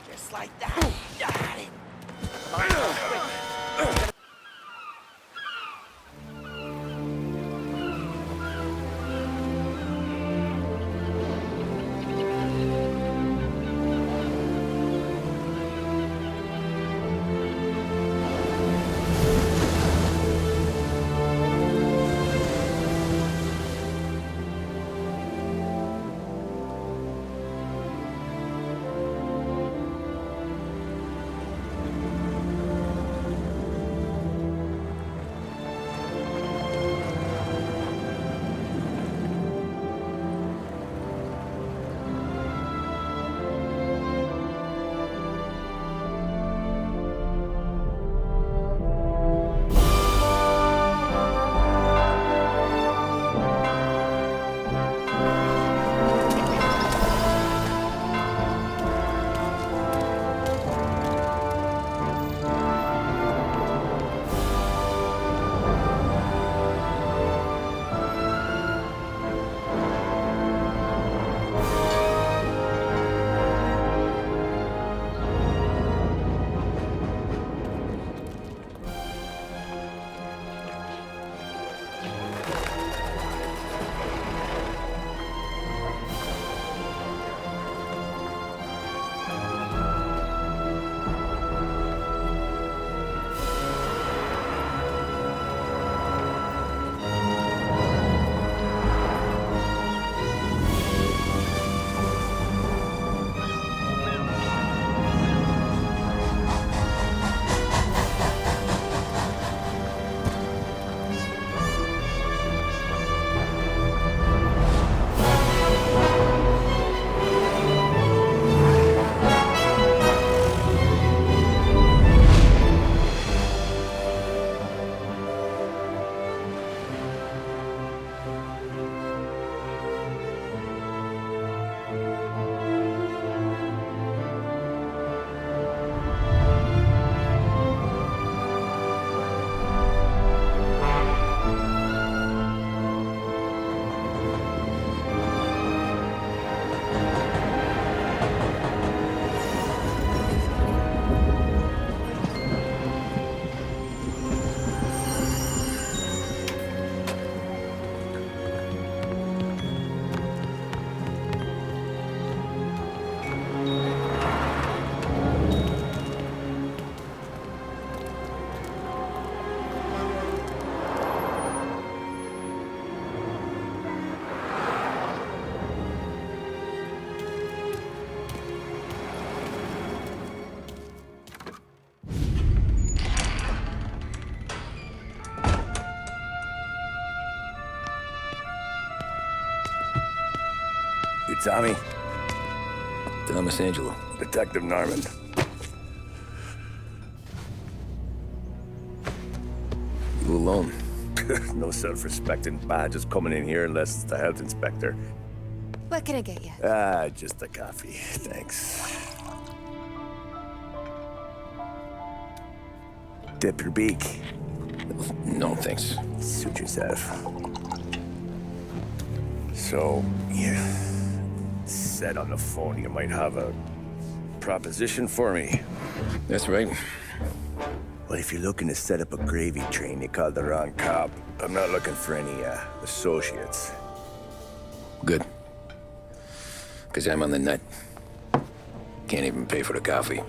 Just like that. Got it. Come on, quick. Tommy? Tommy Angelo. Detective Norman. You alone? No self-respecting badges coming in here unless it's the health inspector. What can I get you? Just a coffee. Thanks. Dip your beak. No, thanks. Suit yourself. So, yeah. Said on the phone you might have a proposition for me. That's right. Well, if you're looking to set up a gravy train, you called the wrong cop. I'm not looking for any, associates. Good. Because I'm on the nut. Can't even pay for the coffee.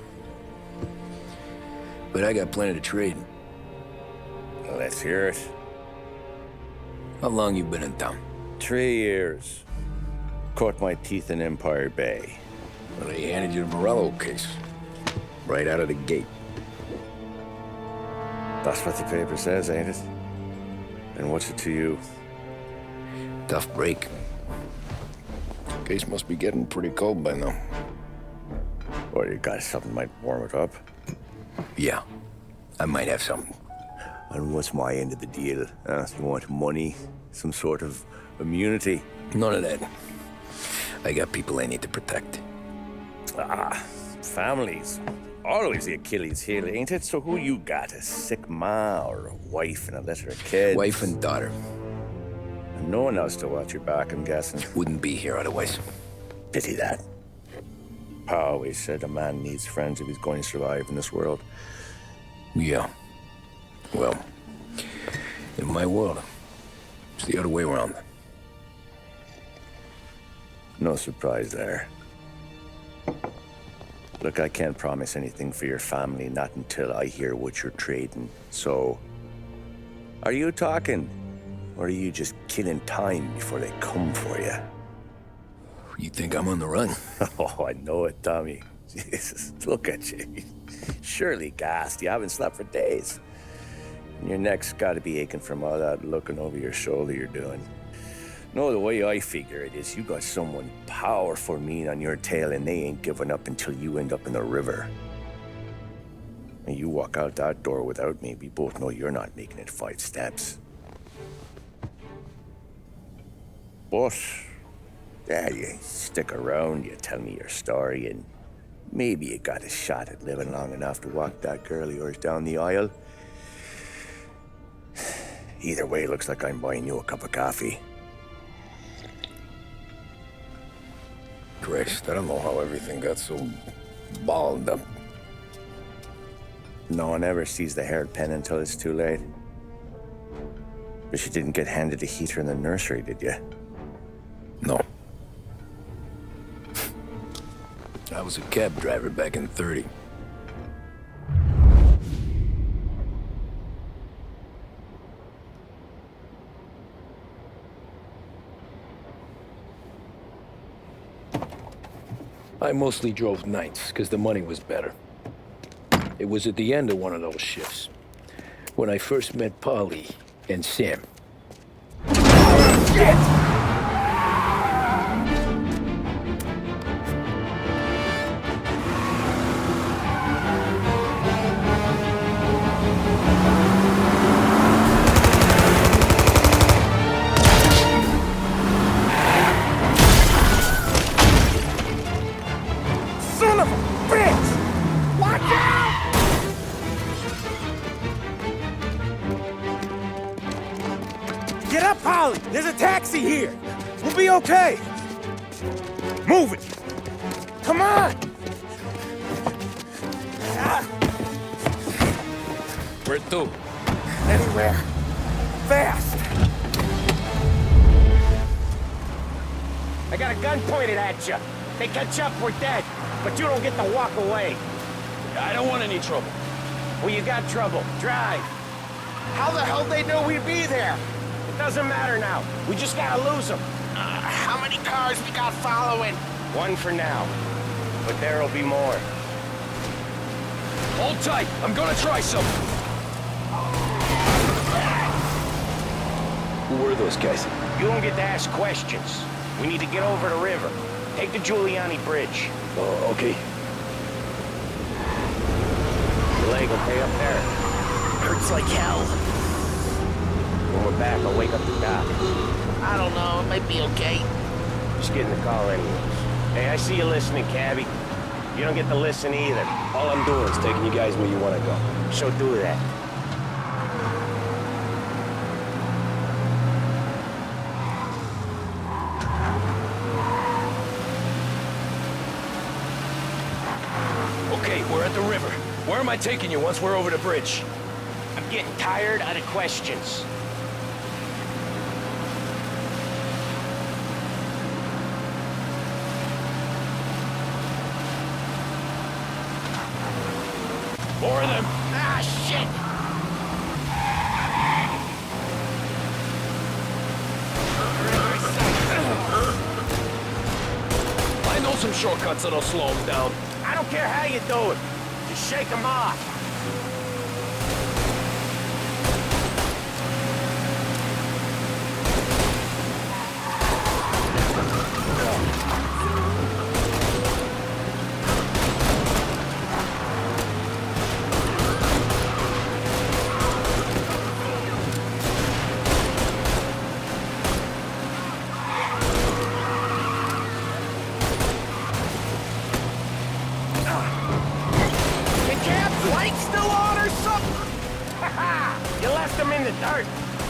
But I got plenty to trade. Well, let's hear it. How long you been in town? 3 years. Caught my teeth in Empire Bay. Well, they handed you the Morello case. Right out of the gate. That's what the paper says, ain't it? And what's it to you? Tough break. Case must be getting pretty cold by now. Or you got something might warm it up? Yeah, I might have something. And what's my end of the deal? You want money? Some sort of immunity? None of that. I got people I need to protect. Families. Always the Achilles heel, ain't it? So who you got? A sick ma or a wife and a litter of kids? Wife and daughter. And no one else to watch your back, I'm guessing. Wouldn't be here otherwise. Pity that. Pa always said a man needs friends if he's going to survive in this world. Yeah. Well, in my world, it's the other way around. No surprise there. Look, I can't promise anything for your family, not until I hear what you're trading. So, are you talking? Or are you just killing time before they come for you? You think I'm on the run? Oh, I know it, Tommy. Jesus, look at you. Surely gassed. You haven't slept for days. And your neck's got to be aching from all that looking over your shoulder you're doing. No, the way I figure it is you got someone powerful mean on your tail and they ain't giving up until you end up in the river. And you walk out that door without me, we both know you're not making it 5 steps. But, yeah, you stick around, you tell me your story, and maybe you got a shot at living long enough to walk that girl of yours down the aisle. Either way, looks like I'm buying you a cup of coffee. Christ, I don't know how everything got so balled up. No one ever sees the haired pen until it's too late. But you didn't get handed a heater in the nursery, did you? No. I was a cab driver back in '30. I mostly drove nights, because the money was better. It was at the end of one of those shifts, when I first met Polly and Sam. Shit! Son of a bitch! Watch out! Get up, Polly! There's a taxi here! We'll be okay! Move it! Come on! Ah, Where to? anywhere! Fast! I got a gun pointed at you. They catch up, we're dead. But you don't get to walk away. I don't want any trouble. Well, you got trouble. Drive. How the hell they know we'd be there? It doesn't matter now. We just gotta lose them. How many cars we got following? One for now. But there'll be more. Hold tight. I'm gonna try something. Who were those guys? You don't get to ask questions. We need to get over the river. Take the Giuliani Bridge. Oh, okay. Your leg will pay up there. Hurts like hell. When we're back, I'll wake up the doc. I don't know, it might be okay. Just getting the call anyways. Hey, I see you listening, cabbie. You don't get to listen either. All I'm doing is taking you guys where you want to go. So do that. Okay, we're at the river. Where am I taking you once we're over the bridge? I'm getting tired of the questions. More of them. Ah, shit! I know some shortcuts that'll slow them down. I don't care how you do it. Just shake them off.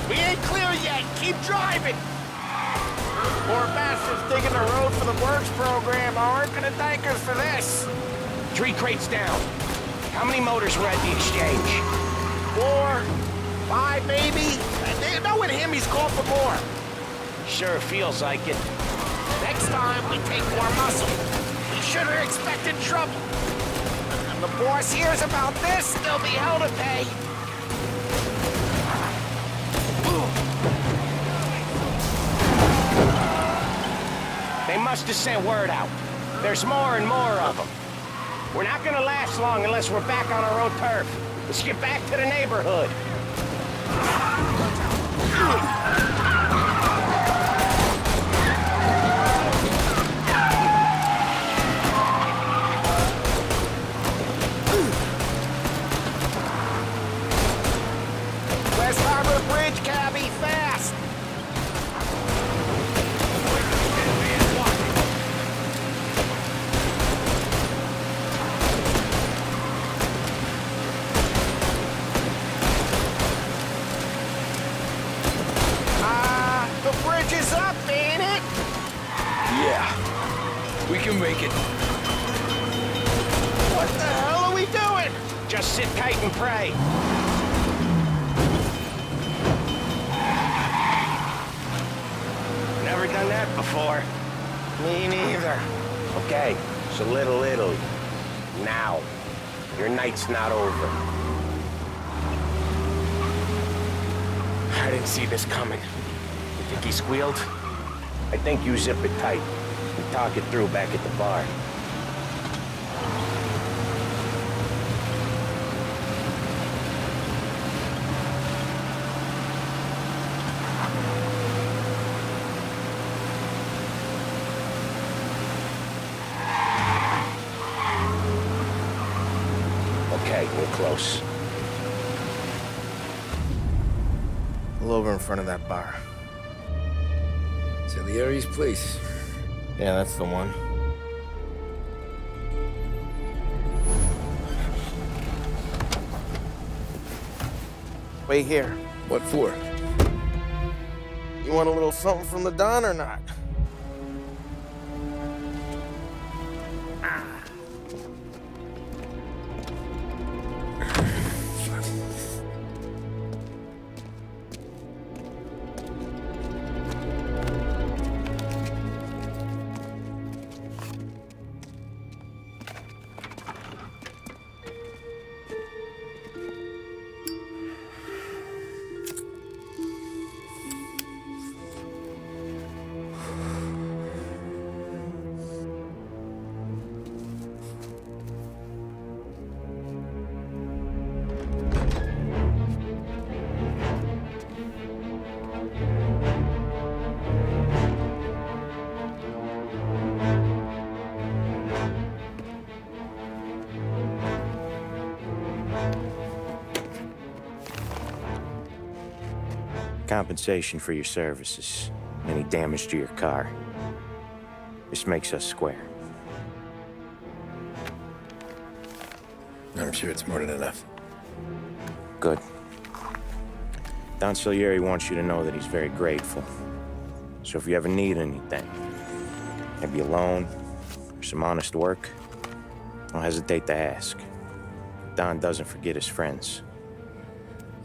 We ain't clear yet. Keep driving. Poor bastards digging the road for the works program aren't gonna thank us for this. 3 crates down. How many motors were at the exchange? 4, 5 maybe? And knowing him, he's called for more. Sure feels like it. Next time, we take more muscle. We should have expected trouble. And the boss hears about this, there'll be hell to pay. They must have sent word out. There's more and more of them. We're not gonna last long unless we're back on our own turf. Let's get back to the neighborhood. West Harbor Bridge, cabby, fast! The bridge is up, ain't it? Yeah, we can make it. What the hell are we doing? Just sit tight and pray. Never done that before. Me neither. Okay, so little Italy. Now. Your night's not over. I didn't see this coming. You think he squealed? I think you zip it tight. We talk it through back at the bar. Okay, we're close. Pull over in front of that bar. Salieri's place. Yeah, that's the one. Wait here. What for? You want a little something from the Don or not? Compensation for your services. Any damage to your car. This makes us square. I'm sure it's more than enough. Good. Don Salieri wants you to know that he's very grateful. So if you ever need anything, maybe a loan or some honest work, don't hesitate to ask. Don doesn't forget his friends.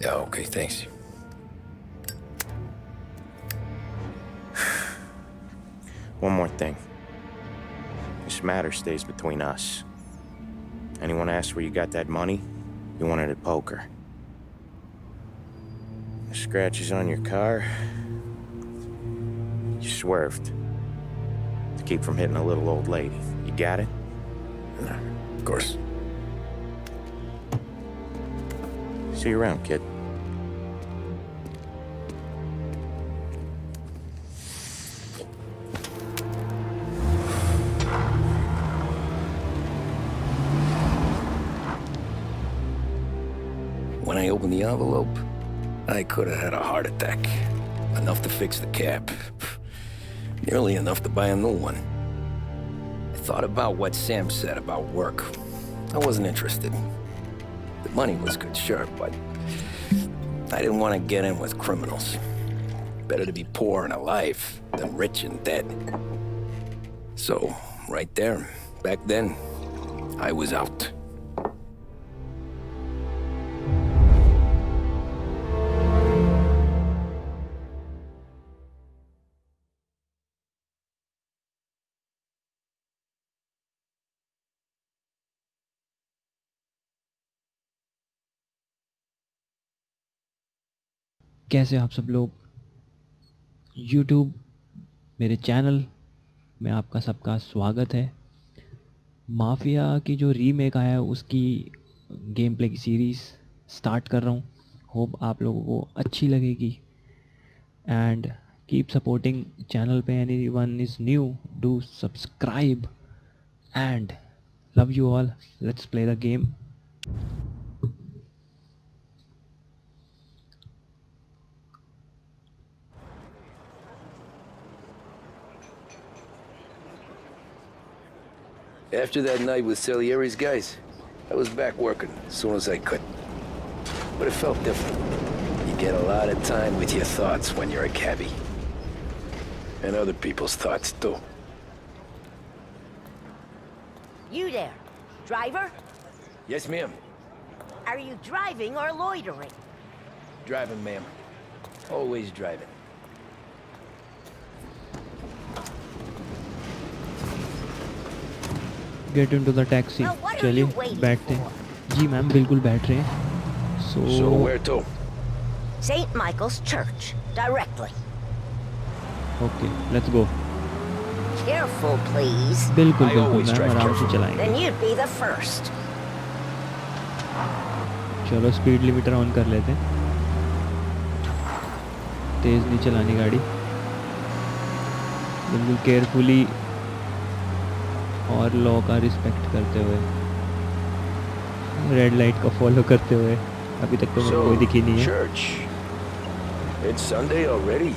Yeah, okay, thanks. One more thing. This matter stays between us. Anyone asks where you got that money, you won it at poker. The scratches on your car, you swerved. To keep from hitting a little old lady. You got it? Of course. See you around, kid. When I opened the envelope, I could have had a heart attack. Enough to fix the cap. Nearly enough to buy a new one. I thought about what Sam said about work. I wasn't interested. The money was good, sure, but I didn't want to get in with criminals. Better to be poor and alive than rich and dead. So, right there, back then, I was out. कैसे आप सब लोग YouTube मेरे channel में आपका सबका स्वागत है। माफिया की जो रीमेक आया है उसकी गेम प्ले की सीरीज़ स्टार्ट कर रहा हूँ। होप आप लोगों को अच्छी लगेगी एंड कीप सपोर्टिंग चैनल पे। Anyone is new do subscribe and love you all. Let's play the game. After that night with Salieri's guys, I was back working as soon as I could. But it felt different. You get a lot of time with your thoughts when you're a cabbie. And other people's thoughts, too. You there, driver? Yes, ma'am. Are you driving or loitering? Driving, ma'am. Always driving. Get into the taxi. चलिए बैठते हैं। जी ma'am बिल्कुल बैठ रहे हैं। So where to? St. Michael's Church, directly. Okay let's go. Careful, please. बिल्कुल I बिल्कुल always ma'am drive आराम से careful. चलाएंगे। Then you'd be the first. चलो स्पीड लिमिटर ऑन कर लेते हैं। तेज़ नहीं चलानी गाड़ी, बिल्कुल केयरफुली और लॉ का रिस्पेक्ट करते हुए, रेड लाइट का फॉलो करते हुए। अभी तक तो मुझे कोई दिखी नहीं है। Church. It's Sunday already.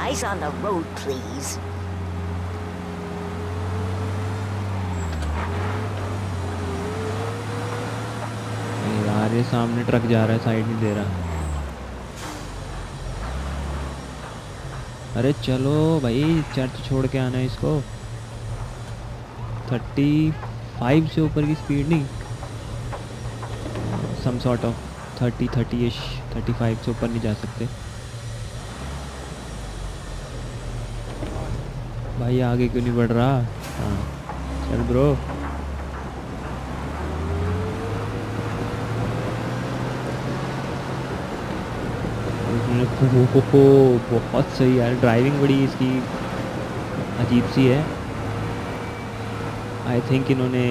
Eyes on the road, please. यार ये सामने ट्रक जा रहा है, साइड नहीं दे रहा। अरे चलो भाई, चर्च छोड़ के आना है इसको। 35 से ऊपर की स्पीड नहीं, सम सॉर्ट ऑफ 30-ish, 35 से ऊपर नहीं जा सकते। भाई आगे क्यों नहीं बढ़ रहा? हाँ चल ब्रो। बहुत सही यार, ड्राइविंग बड़ी इसकी अजीब सी है। आई थिंक इन्होंने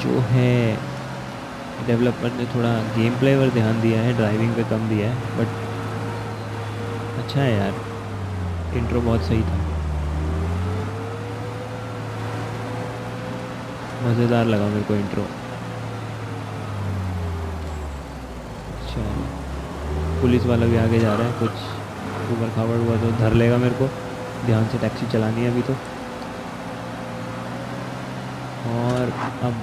जो है डेवलपर ने थोड़ा गेम प्ले पर ध्यान दिया है, ड्राइविंग पे कम दिया है। बट अच्छा है यार, इंट्रो बहुत सही था, मज़ेदार लगा मेरे को इंट्रो। अच्छा पुलिस वाला भी आगे जा रहा है, कुछ ऊपर खावड़ हुआ तो धर लेगा मेरे को। ध्यान से टैक्सी चलानी है अभी तो। और अब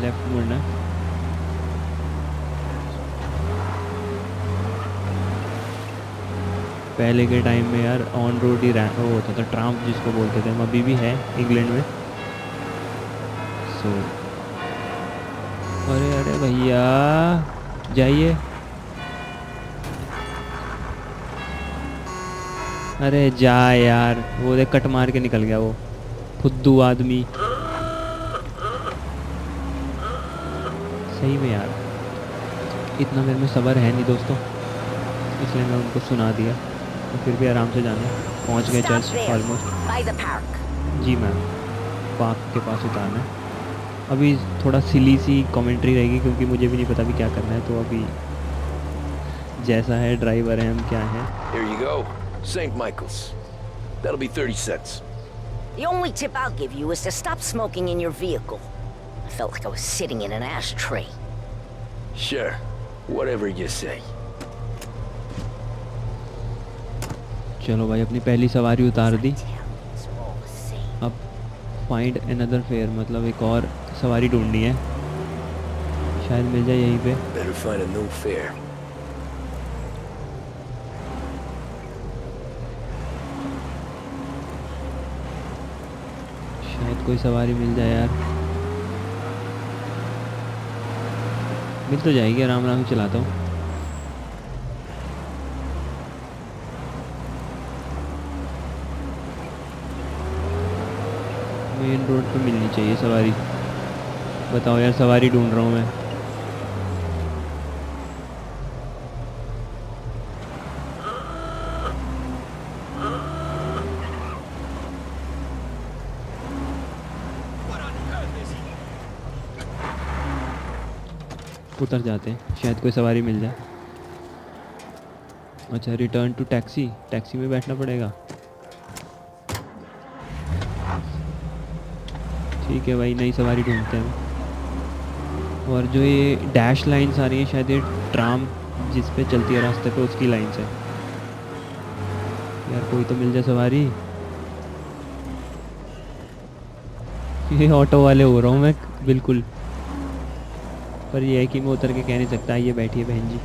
लेफ्ट मुड़ना है। पहले के टाइम में यार ऑन रोड ही वो होता था, ट्राम्प जिसको बोलते थे। अभी भी है इंग्लैंड में। सो अरे अरे भैया जाइए। अरे जा यार, वो देख कट मार के निकल गया वो फुद्दू आदमी। सही में यार, इतना मेरे में सब्र है नहीं दोस्तों, इसलिए मैं उनको सुना दिया। तो फिर भी आराम से जाना। पहुंच गए चर्च ऑलमोस्ट। जी मैम, पार्क के पास उतारना है। अभी थोड़ा सिली सी कमेंट्री रहेगी क्योंकि मुझे भी नहीं पता भी क्या करना है। तो अभी जैसा है ड्राइवर है, हम क्या हैं। Here you go. St. Michael's. That'll be 30 cents. The only tip I'll give you is to stop smoking in your vehicle. I felt like I was sitting in an ashtray. Sure. Whatever you say. चलो भाई, अपनी पहली सवारी उतार दी। अब find another fair, मतलब एक और सवारी ढूंढनी है। शायद मिल जाए यहीं पे। Better find a new fare. कोई सवारी मिल जाए यार। मिल तो जाएगी, आराम आराम से चलाता हूँ। मेन रोड पे मिलनी चाहिए सवारी। बताओ यार, सवारी ढूंढ रहा हूँ मैं। उतर जाते हैं, शायद कोई सवारी मिल जाए। अच्छा, रिटर्न टू टैक्सी, टैक्सी में बैठना पड़ेगा। ठीक है भाई, नई सवारी ढूंढते हैं। और जो ये डैश लाइन्स आ रही हैं, शायद ये ट्राम जिस पे चलती है रास्ते पे, उसकी लाइन्स है। यार कोई तो मिल जाए सवारी। ये ऑटो वाले हो रहा हूँ मैं बिल्कुल, पर ये है कि मैं उतर के कह नहीं सकता ये बैठिए बहन जी।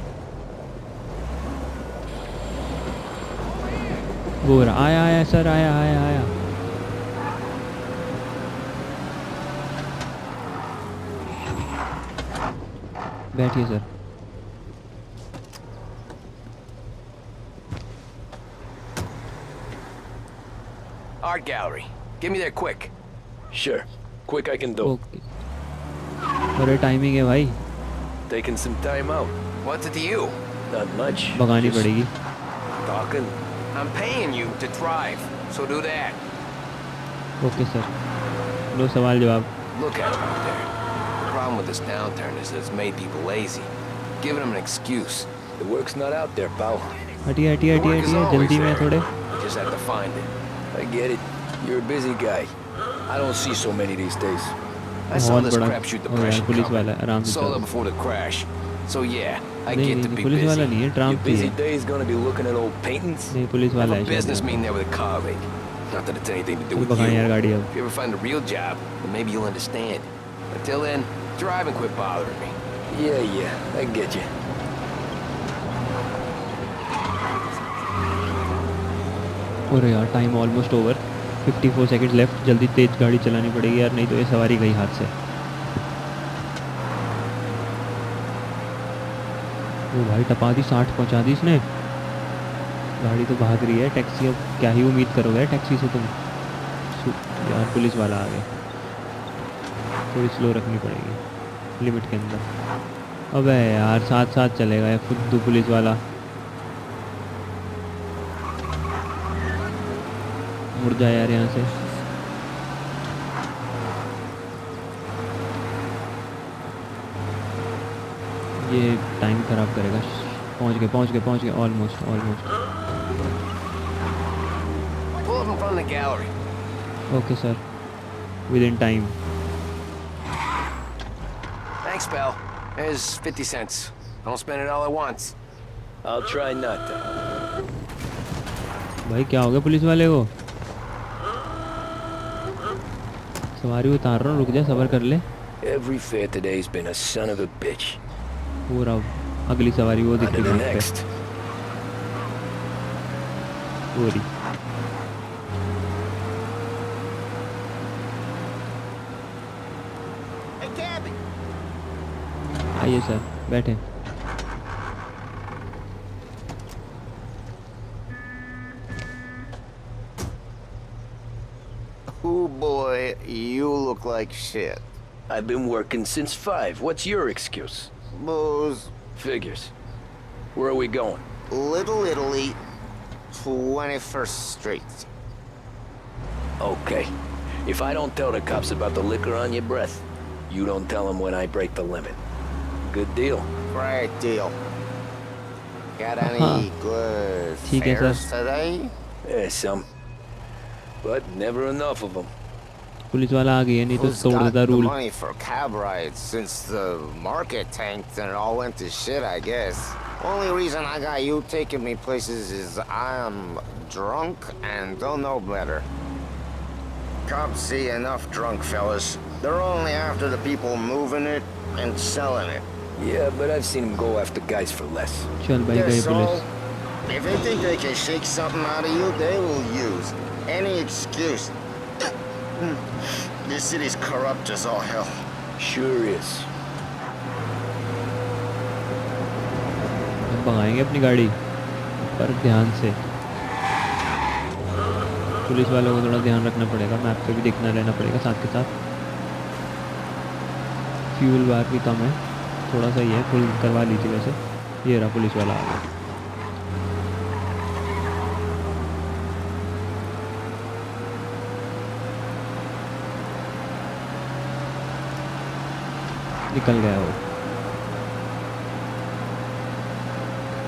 वो रहा, आया आया सर, आया आया आया। बैठिए sir. Art gallery. Get me there quick. Sure. Quick I can do. Okay, अरे टाइमिंग है भाई, Taking some time out. What's it to you? Not much. भगानी Just पड़ेगी। Talking. I'm paying you to drive, so do that. Okay sir, लो सवाल जवाब। Look at him out there. The problem with this downturn is that it's made people lazy. Giving them an excuse. The work's not out there, pal. हटिए हटिए The हटिए work is हटिए, always जल्दी में there. थोड़े। You just have to find it. I get it. You're a busy guy. I don't see so many these days. I saw बहुत this बड़ा crapshoot हो यार, depression पुलिस coming. वाला है, आराम से Saw that चलो। before the crash. So yeah, I नहीं get नहीं to नहीं, be पुलिस वाला busy. नहीं है, Your ट्राम की busy है। day's gonna be looking at old paintings? नहीं, पुलिस I वाला have है a शायद business यहाँ meeting there with a colleague. Not that it's anything to do पे। with भगाएं यार you. गाड़ी अब। If you ever find a real job, then maybe you'll understand. Until then, drive and quit bothering me. Yeah, I get you. अरे यार, time almost over, 54 seconds left. जल्दी तेज गाड़ी चलानी पड़ेगी यार, नहीं तो ये सवारी गई हाथ से। वो भाई टपा दी, 60 पहुंचा दी इसने। गाड़ी तो भाग रही है। टैक्सी, अब क्या ही उम्मीद करोगे टैक्सी से तुम। यार पुलिस वाला आ गया, थोड़ी स्लो रखनी पड़ेगी लिमिट के अंदर। अबे यार, साथ साथ चलेगा ये फुद्दू पुलिस वाला। मुड़ जाए यार यहाँ से। ये टाइम खराब करेगा। पहुँच गए almost. Pull up in front of the gallery. Okay sir, with in time. Thanks, pal. There's 50 cents. Don't spend it all at once. I'll try not to. भाई क्या हो गया पुलिस वाले को? सवारी उतार रहा हूँ, रुक जा, सबर कर ले। Every fare today's been a son of a bitch. पूरा अगली सवारी वो दिख On to रही the है next. वो रही। Hey, Cabby! आइए सर, बैठे। Oh boy, you look like shit. I've been working since 5. What's your excuse? Booze, Figures. Where are we going? Little Italy, 21st Street. Okay. If I don't tell the cops about the liquor on your breath, you don't tell them when I break the limit. Good deal. Great deal. Got any Uh-huh. good ठीक है, fares sir. today? Yeah, some. But never enough of them. Police वाला आ गई है, नहीं तो Who's तोड़ got देता the rule. money for cab rides since the market tanked and it all went to shit, I guess. Only reason I got you taking me places is I'm drunk and don't know better. Cops see enough drunk fellas. They're only after the people moving it and selling it. Yeah, but I've seen them go after guys for less. चल भाई, गई So, police. if they think they can shake something out of you, they will use any excuse. This city's corrupt as all hell. Sure is. हम भगाएंगे अपनी गाड़ी पर ध्यान से। Police वालों को थोड़ा ध्यान रखना पड़ेगा, मैप पे भी देखना रहना पड़ेगा साथ के साथ। फ्यूल बार भी कम है, थोड़ा सा ही है, फुल करवा ली थी वैसे। ये रहा पुलिस वाला आ गया। निकल गया वो।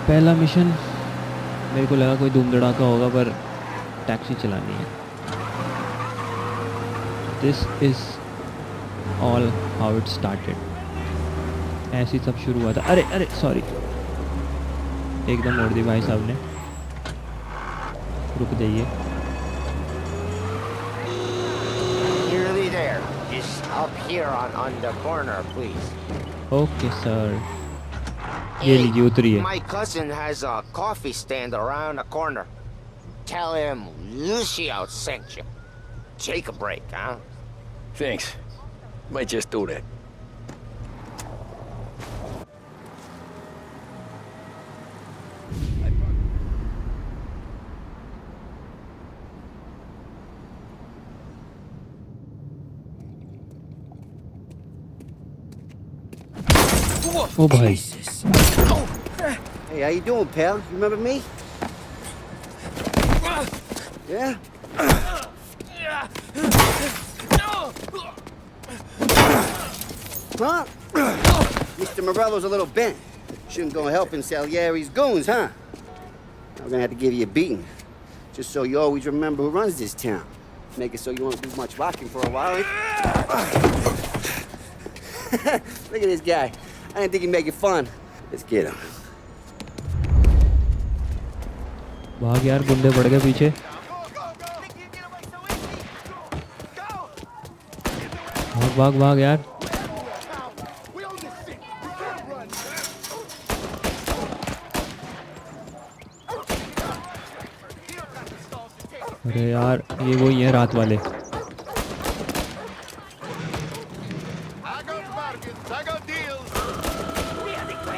पहला मिशन मेरे को लगा कोई धूम धड़ाका होगा, पर टैक्सी चलानी है। This is all how it started. ऐसे ही सब शुरू हुआ था। अरे अरे सॉरी, एकदम मोड़ दी भाई साहब ने। रुक जाइए। Nearly there. Just up here on the corner, please. Okay sir, ये लीजिए उतरिए। My cousin has a coffee stand around the corner. Tell him Lucio sent you. Take a break, huh? Thanks. Might just do that. ओ भाई, Hey, how you doing, pal? You remember me? Yeah? Huh? Mr. Morello's a little bent. Shouldn't go helping Salieri's goons, huh? I'm gonna have to give you a beating. Just so you always remember who runs this town. Make it so you won't do much rocking for a while. Look at this guy. I didn't think he'd make it fun. Let's get him. भाग यार, गुंडे बढ़ गए पीछे। भाग भाग भाग यार। अरे यार, ये वही है रात वाले।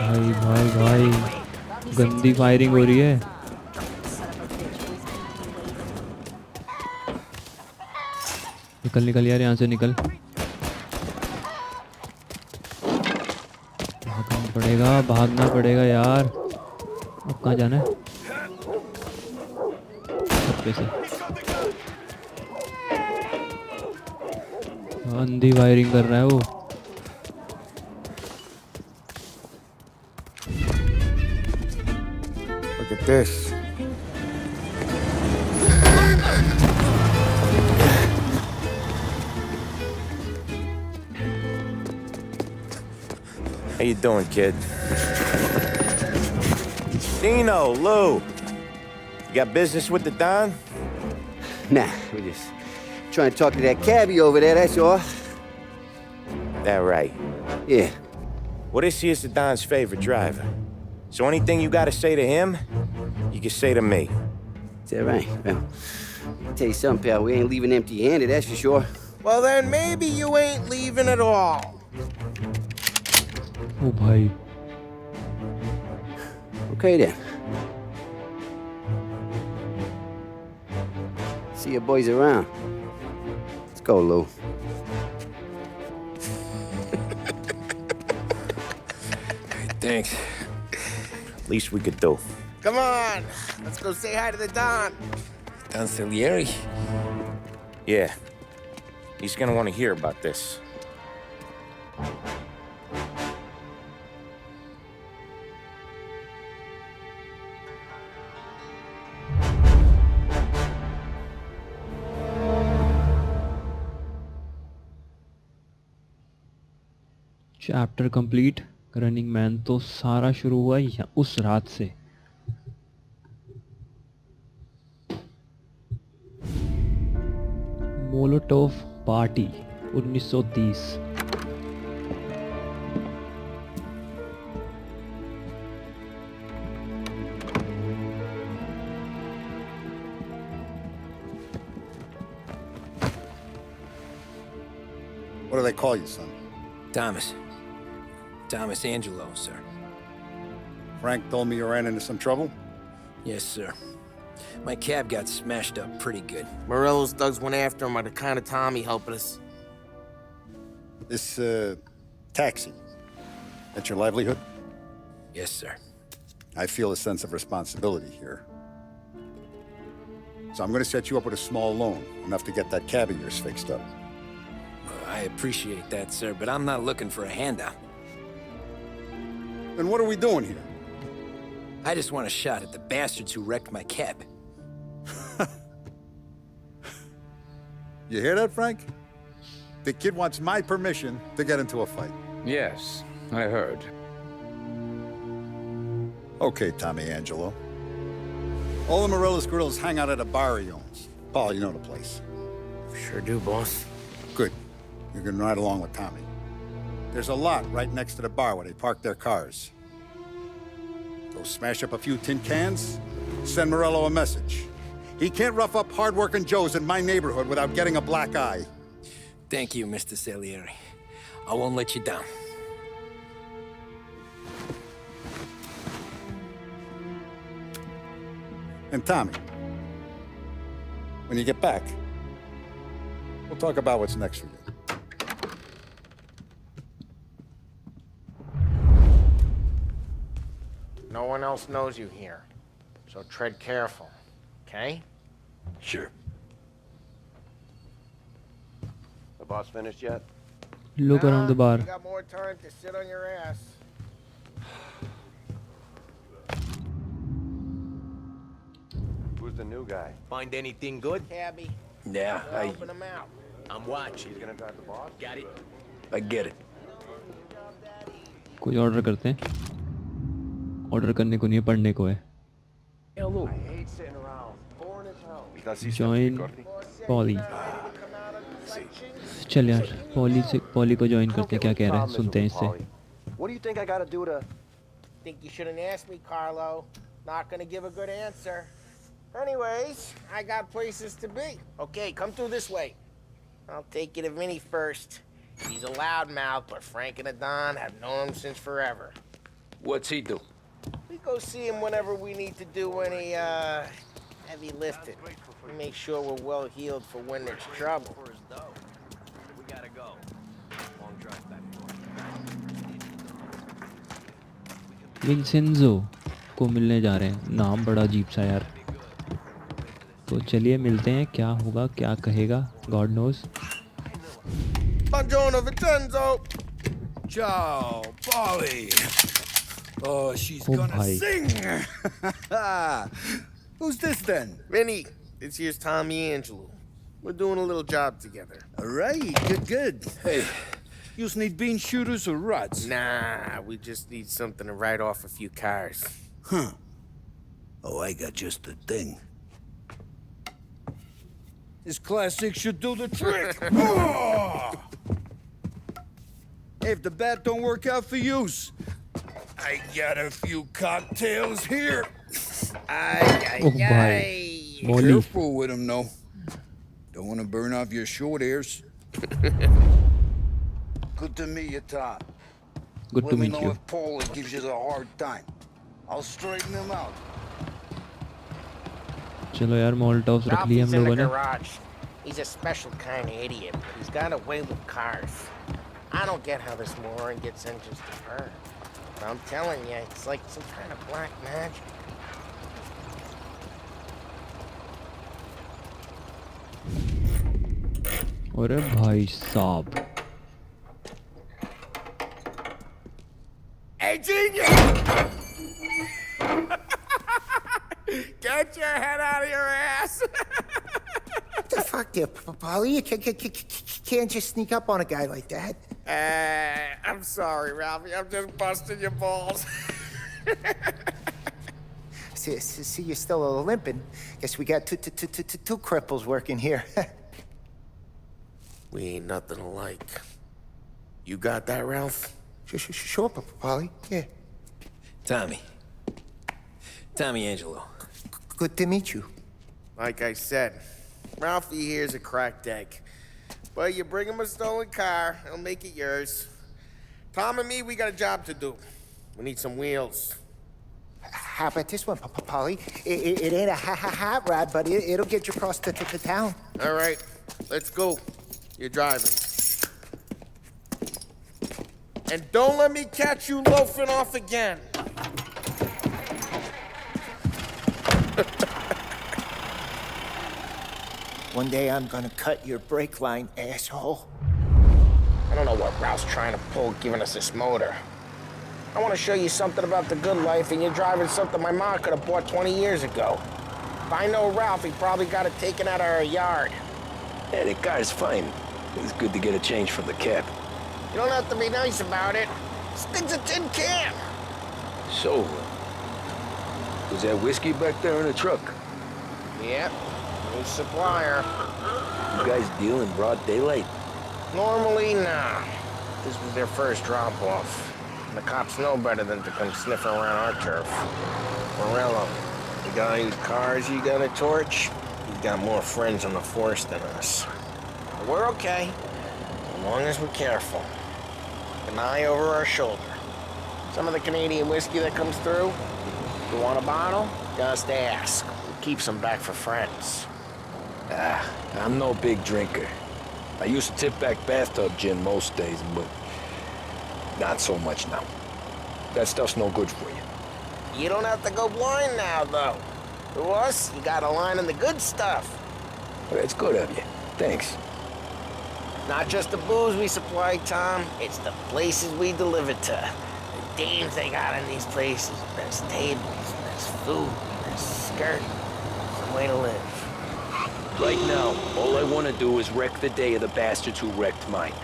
भाई भाई भाई, गंदी फायरिंग हो रही है। निकल निकल यार, यहाँ से निकल। भागना पड़ेगा, भागना पड़ेगा यार। अब कहाँ जाना है? छत से अंधी वायरिंग कर रहा है वो। Look at this. How you doing, kid? Dino, Lou. You got business with the Don? Nah, we're just trying to talk to that cabbie over there, that's all. That right. Yeah. Well, this here's the Don's favorite driver. So anything you gotta say to him, you can say to me. Is that right? Well, I'll tell you something, pal. We ain't leaving empty-handed, that's for sure. Well, then maybe you ain't leaving at all. ओ भाई, Okay, then. See your boys around. Let's go, Lou. Thanks. Least we could do. Come on, let's go say hi to the Don. Don Salieri? Yeah. He's gonna want to hear about this. Chapter complete. Running man तो सारा शुरू हुआ उस रात से। Molotov party 1930। they call you, son? Thomas. Thomas Angelo, sir. Frank told me you ran into some trouble? Yes, sir. My cab got smashed up pretty good. Morello's thugs went after him by the kind of Tommy helping us. This, taxi, that's your livelihood? Yes, sir. I feel a sense of responsibility here. So I'm gonna set you up with a small loan, enough to get that cab of yours fixed up. I appreciate that, sir, but I'm not looking for a handout. Then what are we doing here? I just want a shot at the bastards who wrecked my cab. You hear that, Frank? The kid wants my permission to get into a fight. Yes, I heard. Okay, Tommy Angelo. All the Morello's grills hang out at a bar he owns. Paul, you know the place. Sure do, boss. Good. You can ride along with Tommy. There's a lot right next to the bar where they park their cars. Go smash up a few tin cans, send Morello a message. He can't rough up hard-working Joes in my neighborhood without getting a black eye. Thank you, Mr. Salieri. I won't let you down. And Tommy, when you get back, we'll talk about what's next for you. No one else knows you here, so tread careful, okay? Sure. The boss finished yet? Look around the bar. You got more time to sit on your ass. Who's the new guy? Find anything good? Cabby, Yeah, helping him out. I'm watching. He's gonna drive the boss? Got it. I get it. कुछ order करते हैं. Order करने को नहीं है, पढ़ने को है. I hate sitting around. Boring as hell. Join Polly. चल यार, पॉली को ज्वाइन करते हैं. क्या कह रहा है, सुनते हैं इससे. What do you think I gotta do to... Think you shouldn't ask me, Carlo. Not gonna give a good answer. Anyways, I got places to be. Okay, come through this way. I'll take you to Vinny first. He's a loudmouth, but Frank and the Don have known him since forever. What's he do? We go see him whenever we need to do any, heavy lifting. We make sure we're well heeled for when there's trouble. We gotta go. Long drive back. Vincenzo को मिलने जा रहे हैं. नाम बड़ा अजीब सा यार. तो चलिए मिलते हैं. क्या होगा, क्या कहेगा, God knows. Buongiorno, Vincenzo! Ciao, Polly. Oh, she's Oh, gonna bhai. sing. Who's this then? Vinny, this here's Tommy Angelo. We're doing a little job together. All right, good. Hey, you just need bean shooters or rods? Nah, we just need something to write off a few cars. Huh. Oh, I got just the thing. This classic should do the trick. Oh! Hey, if the bat don't work out for use, I got a few cocktails here. Oh भाई, मौली. Careful with them, though. Don't want to burn off your short hairs. Good to meet you, Tom. Good to Let me meet know you. if Paul gives you a hard time. I'll straighten him out. चलो यार, मोल्टोव्स रख लिए हम Ralphie's in the लोगों ने. garage. He's a special kind of idiot, but he's got a way with cars. I don't get how this moron gets engines to burn. But I'm telling you, it's like some kind of black magic. अरे भाई साहब. Hey, genius! Get your head out of your ass! What the fuck there, Polly? You can't just sneak up on a guy like that. I'm sorry, Ralphie. I'm just busting your balls. See, you're still limping. Guess we got two cripples working here. We ain't nothing alike. You got that, Ralph? Sure, Polly. Yeah. Tommy Angelo. Good to meet you. Like I said, Ralphie here's a cracked egg. Well, you bring him a stolen car, he'll make it yours. Tom and me, we got a job to do. We need some wheels. How about this one, Polly? It ain't a hot rod, but it'll get you across to town. All right, let's go. You're driving. And don't let me catch you loafing off again. One day I'm gonna cut your brake line, asshole. I don't know what Ralph's trying to pull giving us this motor. I want to show you something about the good life, and you're driving something my mom could have bought 20 years ago. If I know Ralph, he probably got it taken out of our yard. Yeah, the car's fine. It's good to get a change from the cab. You don't have to be nice about it. This thing's a tin can. So, was that whiskey back there in the truck? Yep, new supplier. You guys deal in broad daylight? Normally, nah. This was their first drop-off. The cops know better than to come sniffing around our turf. Morello, the guy whose cars you got a torch, he's got more friends on the force than us. But we're okay, as long as we're careful. An eye over our shoulder. Some of the Canadian whiskey that comes through, you want a bottle? Just ask. We keep some back for friends. I'm no big drinker. I used to tip back bathtub gin most days, but not so much now. That stuff's no good for you. You don't have to go blind now, though. To us, you got a line on the good stuff. Well, that's good of you. Thanks. Not just the booze we supply, Tom. It's the places we deliver to. The dames they got in these places. Best tables, best food, best skirt. Some way to live. Right now, all I want to do is wreck the day of the bastards who wrecked mine.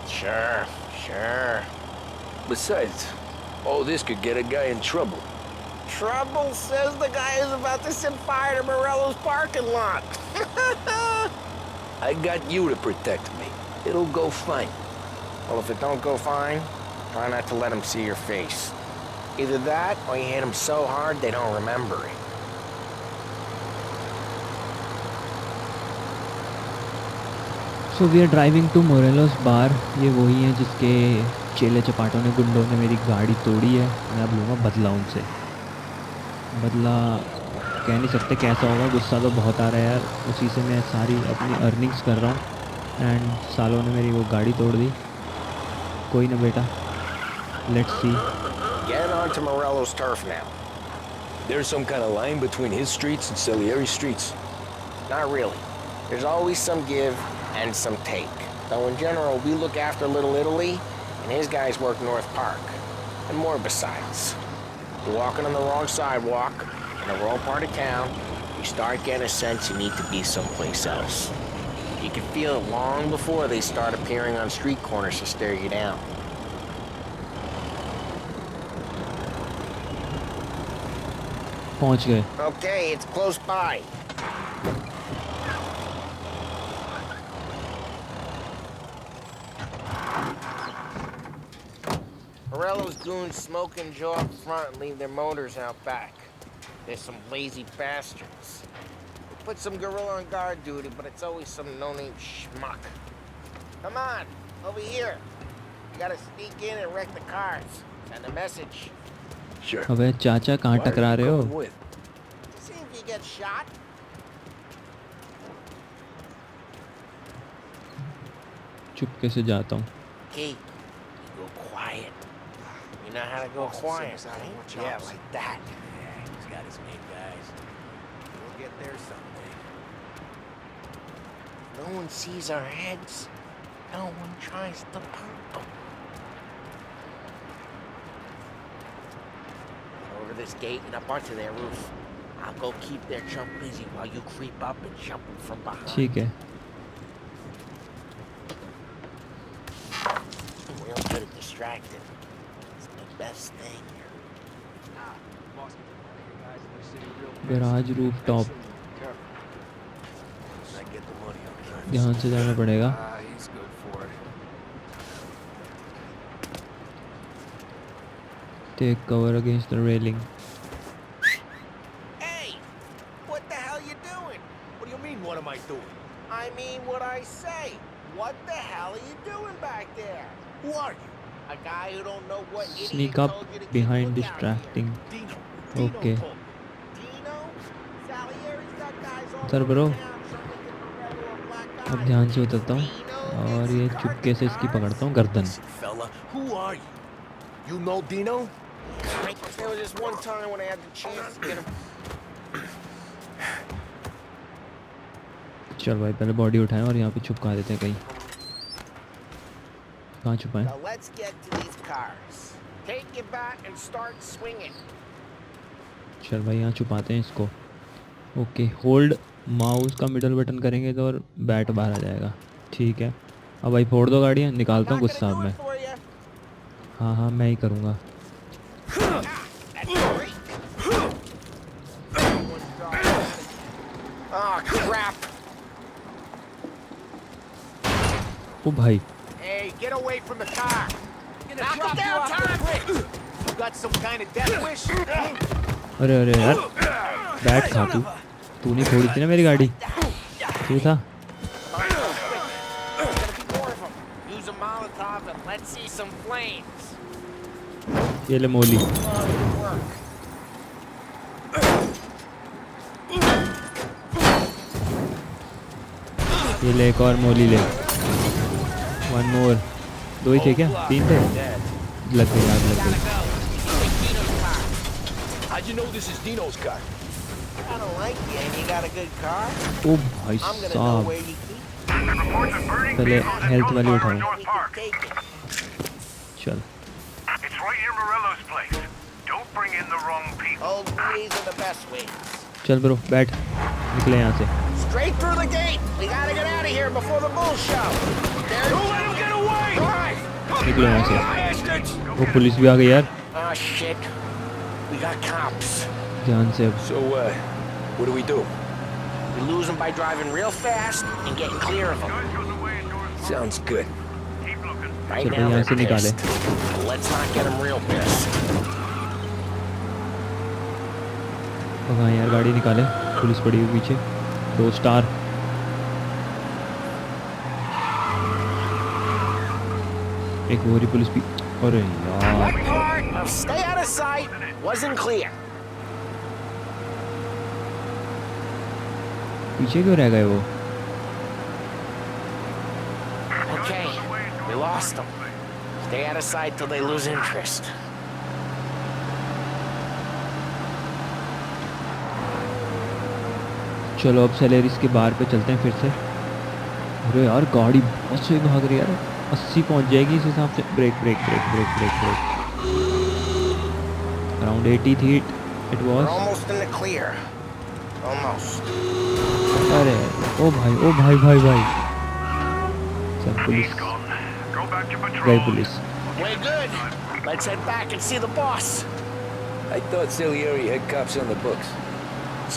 Sure. Besides, all this could get a guy in trouble. Trouble, says the guy who's about to set fire to Morello's parking lot. I got you to protect me. It'll go fine. Well, if it don't go fine, try not to let them see your face. Either that, or you hit them so hard they don't remember it. So we are driving to Morelos bar. ये वही है जिसके चेले चपाटों ने गुंडों ने मेरी गाड़ी तोड़ी है. मैं अब लूँगा बदला उनसे. बदला कह नहीं सकते कैसा होगा. गुस्सा तो बहुत आ रहा है यार. उसी से मैं सारी अपनी अर्निंग्स कर रहा हूँ. एंड सालों ने मेरी वो गाड़ी तोड़ दी. कोई ना बेटा, let's see. Get on to Morello's turf now. There's some kind of line between his streets and Salieri streets? Not really. There's always some give and some take. Though in general, we look after Little Italy, and his guys work North Park. And more besides. You're walking on the wrong sidewalk, in the wrong part of town, you start getting a sense you need to be someplace else. You can feel it long before they start appearing on street corners to stare you down. पहुँच गए. Okay, it's close by. Morello's goons smoke and jaw up front and leave their motors out back. They're some lazy bastards. We put some gorilla on guard duty, but it's always some no-name schmuck. Come on, over here. You gotta sneak in and wreck the cars. Send a message. Sure. अबे चाचा कहाँ टकरा रहे हो? To see if you get shot. चुपके से जाता हूँ. Okay, you go quiet. You know how to go quiet, right? Yeah, like that. Yeah, he's got his name, guys. We'll get there someday. No one sees our heads. No one tries to pump them. Over this gate and up onto their roof. I'll go keep their chump busy while you creep up and jump them from behind. ठीक है. We don't get it distracted. It's the best thing. Garage roof top. ध्यान से जाना पड़ेगा. Take cover against the railing. Hey! What the hell you doing? What do you mean, what am I doing? I mean what I say. A guy who don't know what idiot Sneak up told you to keep behind lookout distracting. here. Okay. Dino? Salieri's got guys all sir over bro, town trying to get Morello a black अब eye. ध्यान से उतरता हूँ और ये चुपके से इसकी पकड़ता हूँ गर्दन. Fella, who are you? You know Dino? There was just one time when I had the chance to get him. चल भाई पहले बॉडी उठाएं और यहाँ पे छुपका देते हैं कहीं. कहाँ छुपाएं? Now let's get to these cars. Take your bat and start swinging. चल भाई यहाँ छुपाते हैं इसको. ओके, होल्ड माउस का मिडल बटन करेंगे तो और बैट बाहर आ जाएगा. ठीक है, अब भाई फोड़ दो गाड़ियाँ, निकालता हूँ गुस्सा अब मैं. हाँ हाँ मैं ही करूँगा. Oh crap! ओ भाई. Hey, get away from the car! Knock him down, Tom! You got some kind of death wish? अरे अरे यार, बैट था तू. तू नहीं फोड़ी थी ना मेरी गाड़ी. तू था. Use a Molotov and let's see some flames. ये ले मोली. ये ले एक और मोली ले. One more. दो ही थे क्या? तीन थे. लग गई आग लग गई. How'd you know this is Dino's car? I don't like you and you got a good car. ओ भाई I'm gonna know साहब. where you keep पहले हेल्थ वाली उठाऊं. take it. चल. It's right near Morello's place. Don't bring in the wrong people. Old ways are the best ways. चल bro, बैठ. निकले यहाँ से. Straight through the gate. We gotta get out of here before the bull show. Don't let him get away. निकलो यहाँ से. वो police भी आ गई यार. Oh shit. We got cops. ध्यान से अब. So, what do we do? We lose them by driving real fast and getting clear of them. Sounds good. Right चल now यहाँ से they're निकाले. pissed. Let's not get them real pissed. भगा यार, गाड़ी निकाले. पुलिस पड़ी हुई पीछे. 2 स्टार. एक और ही पुलिस भी. अरे यार. Now stay out of sight. Wasn't clear. पीछे क्यों रह गए वो? Okay, we lost them. Stay out of sight till they lose interest. चलो अब सैलेरीज के बार पे चलते हैं फिर से. अरे यार गाड़ी बहुत से भाग रही है यार. 80 पहुंच जाएगी इस हिसाब से. Break break break break break break. Around 80 थी it We're was. almost in the clear. Almost. अरे ओ भाई ओ भाई भाई भाई. सब पुलिस गई. Police. We're good. Let's head back and see the boss. I thought Salieri had cops on the books.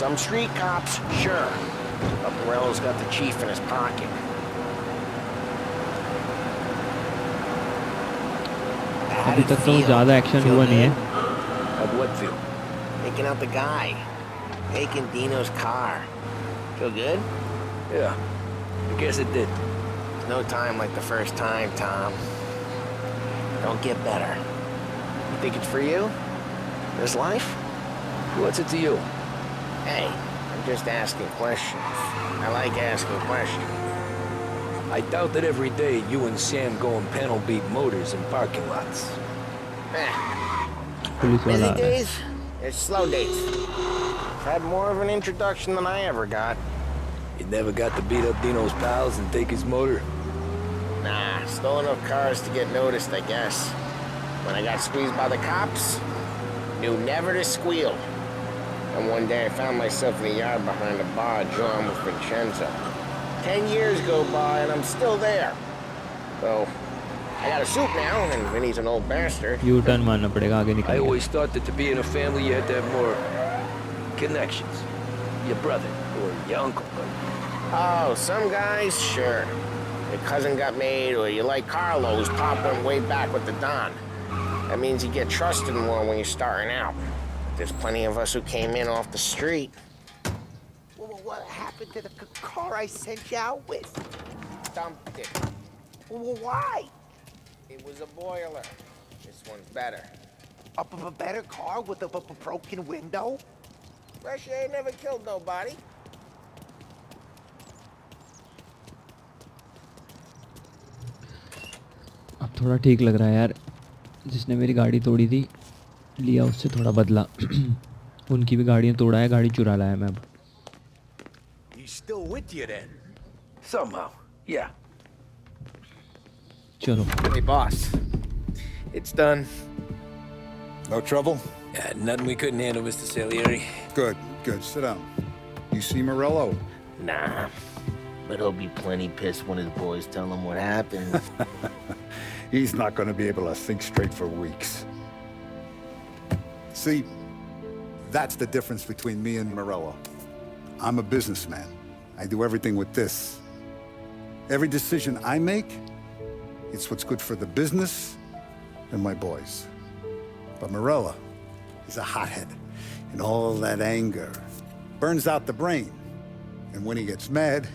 Some street cops, sure. But Morello's got the chief in his pocket. अभी तक तो ज़्यादा action हुआ नहीं है. Of what feel? Taking out the guy. Taking Dino's car. Feel good? Yeah, I guess it did. No time like the first time, Tom. Don't get better. You think it's for you? This life? What's it to you? Hey, I'm just asking questions. I like asking questions. I doubt that every day you and Sam go and panel beat motors in parking lots. Police वाला Busy आ रहा है. days, it's slow days. Had more of an introduction than I ever got. You never got to beat up Dino's pals and take his motor? Nah, stole enough cars to get noticed, I guess. When I got squeezed by the cops, knew never to squeal. And one day I found myself in the yard behind a bar drawing with Vincenzo. 10 years go by and I'm still there. So, I got a suit now, and Vinny's an old bastard. U turn मारना पड़ेगा आगे I निकल. always thought that to be in a family you had to have more connections. Your brother or your uncle. Oh, some guys, sure. Your cousin got made, or you like Carlo, whose pop went way back with the Don. That means you get trusted more when you're starting out. There's plenty of us who came in off the street. Well, what happened to the car I sent you out with? Dumped it. Well, why? It It was a boiler. This one's better. A better car with a broken window? Fresh air never killed nobody. अब थोड़ा ठीक लग रहा है यार, जिसने मेरी गाड़ी तोड़ी थी लिया उससे थोड़ा बदला। उनकी भी गाड़ियाँ तोड़ा है, गाड़ी चुरा लाया मैं अब। He's still with you then? Somehow, yeah. चलो। Hey, boss. It's done. No trouble? Yeah, nothing we couldn't handle, Mr. Salieri. Good, good. Sit down. You see Morello? Nah. But he'll be plenty pissed when his boys tell him what happened. He's not going to be able to think straight for weeks. See, that's the difference between me and Morello. I'm a businessman. I do everything with this. Every decision I make, it's what's good for the business and my boys. But Morello, he's a hothead. And all that anger burns out the brain. And when he gets mad,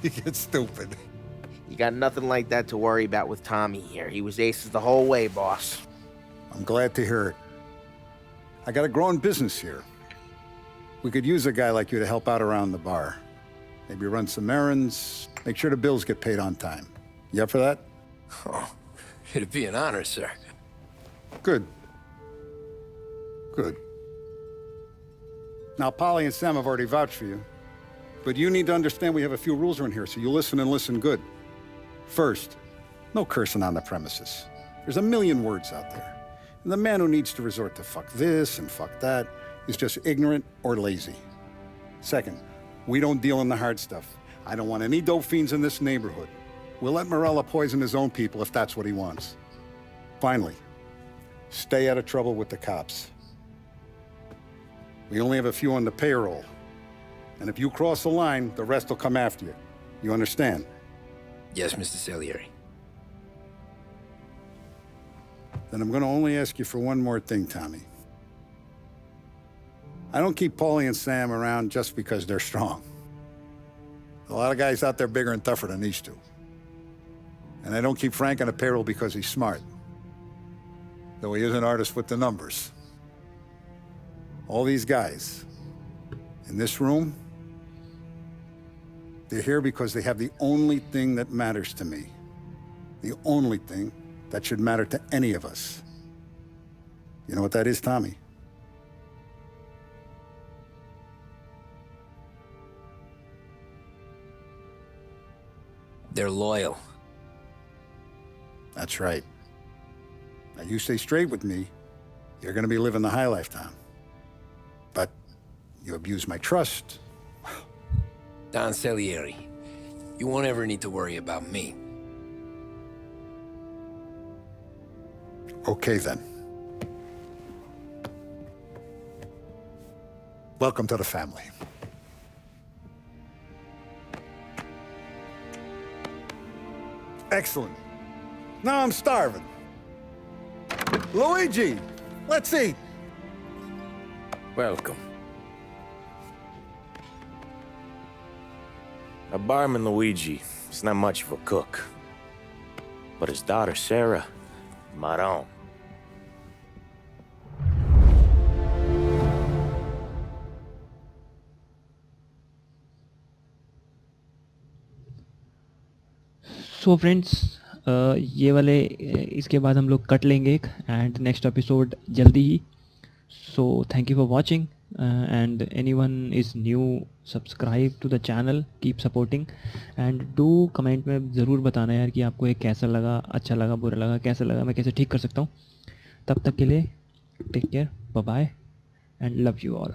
he gets stupid. You got nothing like that to worry about with Tommy here. He was aces the whole way, boss. I'm glad to hear it. I got a growing business here. We could use a guy like you to help out around the bar. Maybe run some errands, make sure the bills get paid on time. You up for that? Oh, it'd be an honor, sir. Good. Good. Now, Polly and Sam have already vouched for you. But you need to understand we have a few rules around here, so you listen and listen good. First, no cursing on the premises. There's a million words out there. And the man who needs to resort to fuck this and fuck that is just ignorant or lazy. Second, we don't deal in the hard stuff. I don't want any dope fiends in this neighborhood. We'll let Morella poison his own people if that's what he wants. Finally, stay out of trouble with the cops. We only have a few on the payroll. And if you cross the line, the rest will come after you. You understand? Yes, Mr. Salieri. Then I'm going to only ask you for one more thing, Tommy. I don't keep Paulie and Sam around just because they're strong. A lot of guys out there bigger and tougher than these two. And I don't keep Frank on the payroll because he's smart. Though he is an artist with the numbers. All these guys in this room, they're here because they have the only thing that matters to me. The only thing that should matter to any of us. You know what that is, Tommy? They're loyal. That's right. Now you stay straight with me, you're gonna be living the high life, Tom. But you abuse my trust. Don Salieri, you won't ever need to worry about me. Okay, then. Welcome to the family. Excellent. Now I'm starving. Luigi, let's eat. Welcome. A barman Luigi is not much of a cook. But his daughter Sarah, Maron. So friends, ये वाले इसके बाद हम लोग cut लेंगे एक, and next episode जल्दी ही. So thank you for watching, and anyone is new, subscribe to the channel, keep supporting, and do comment में ज़रूर बताना यार कि आपको ये कैसा लगा, अच्छा लगा, बुरा लगा, कैसा लगा, मैं कैसे ठीक कर सकता हूँ. तब तक के लिए take care, bye bye, and love you all.